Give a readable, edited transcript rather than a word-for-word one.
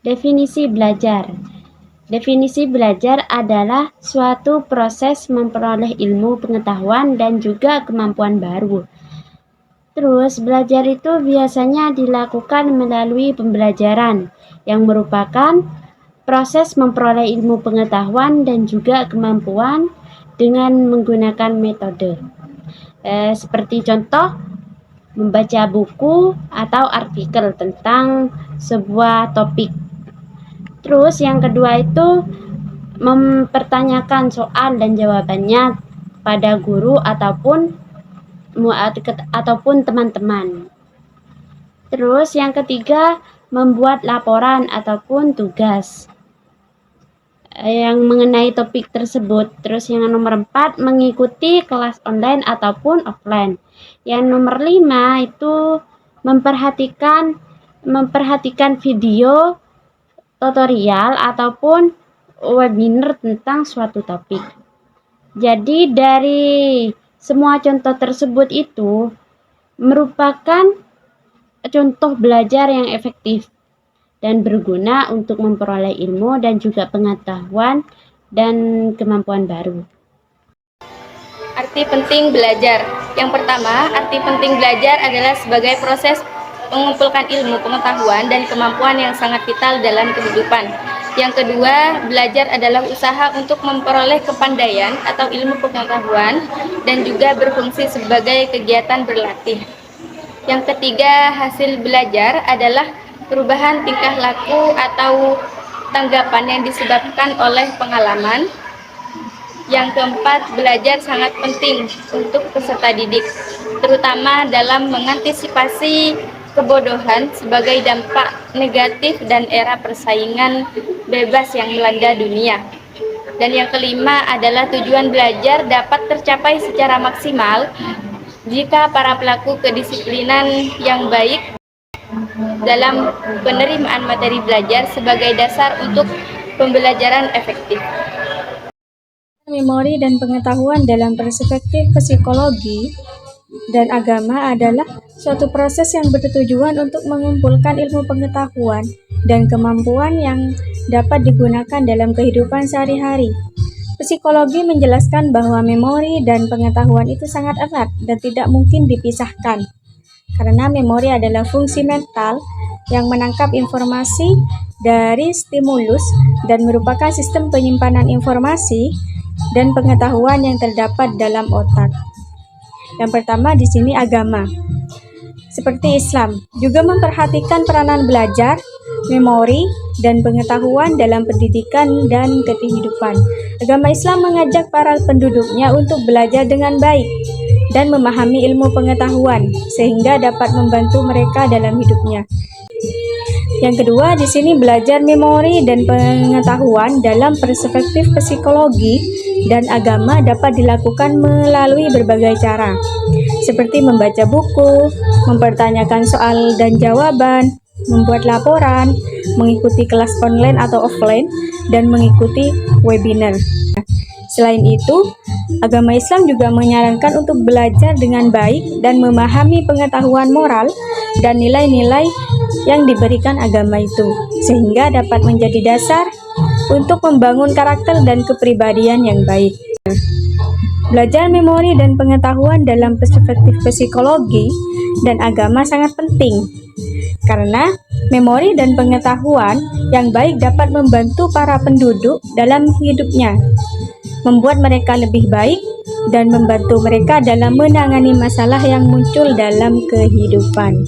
Definisi belajar. Definisi belajar adalah suatu proses memperoleh ilmu, pengetahuan, dan juga kemampuan baru. Terus, belajar itu biasanya dilakukan melalui pembelajaran, yang merupakan proses memperoleh ilmu, pengetahuan, dan juga kemampuan dengan menggunakan metode. Seperti contoh, membaca buku atau artikel tentang sebuah topik. Terus yang kedua itu mempertanyakan soal dan jawabannya pada guru ataupun teman-teman. Terus yang ketiga membuat laporan ataupun tugas yang mengenai topik tersebut. Terus yang nomor 4 mengikuti kelas online ataupun offline. Yang nomor 5 itu memperhatikan video tutorial ataupun webinar tentang suatu topik. Jadi dari semua contoh tersebut itu merupakan contoh belajar yang efektif dan berguna untuk memperoleh ilmu dan juga pengetahuan dan kemampuan baru. Arti penting belajar. Yang pertama, arti penting belajar adalah sebagai proses mengumpulkan ilmu, pengetahuan, dan kemampuan yang sangat vital dalam kehidupan. Yang kedua, belajar adalah usaha untuk memperoleh kepandaian atau ilmu pengetahuan dan juga berfungsi sebagai kegiatan berlatih. Yang ketiga, hasil belajar adalah perubahan tingkah laku atau tanggapan yang disebabkan oleh pengalaman. Yang keempat, belajar sangat penting untuk peserta didik, terutama dalam mengantisipasi kebodohan sebagai dampak negatif dan era persaingan bebas yang melanda dunia. Dan yang kelima adalah tujuan belajar dapat tercapai secara maksimal jika para pelaku kedisiplinan yang baik dalam penerimaan materi belajar sebagai dasar untuk pembelajaran efektif. Memori dan pengetahuan dalam perspektif psikologi dan agama adalah suatu proses yang bertujuan untuk mengumpulkan ilmu pengetahuan dan kemampuan yang dapat digunakan dalam kehidupan sehari-hari. Psikologi menjelaskan bahwa memori dan pengetahuan itu sangat erat dan tidak mungkin dipisahkan, karena memori adalah fungsi mental yang menangkap informasi dari stimulus dan merupakan sistem penyimpanan informasi dan pengetahuan yang terdapat dalam otak. Yang pertama di sini agama. Seperti Islam, juga memperhatikan peranan belajar, memori, dan pengetahuan dalam pendidikan dan kehidupan. Agama Islam mengajak para penduduknya untuk belajar dengan baik dan memahami ilmu pengetahuan sehingga dapat membantu mereka dalam hidupnya. Yang kedua, di sini belajar memori dan pengetahuan dalam perspektif psikologi dan agama dapat dilakukan melalui berbagai cara, seperti membaca buku, mempertanyakan soal dan jawaban, membuat laporan, mengikuti kelas online atau offline, dan mengikuti webinar. Selain itu, agama Islam juga menyarankan untuk belajar dengan baik dan memahami pengetahuan moral dan nilai-nilai yang diberikan agama itu, sehingga dapat menjadi dasar untuk membangun karakter dan kepribadian yang baik. Belajar memori dan pengetahuan dalam perspektif psikologi dan agama sangat penting, karena memori dan pengetahuan yang baik dapat membantu para penduduk dalam hidupnya, membuat mereka lebih baik, dan membantu mereka dalam menangani masalah yang muncul dalam kehidupan.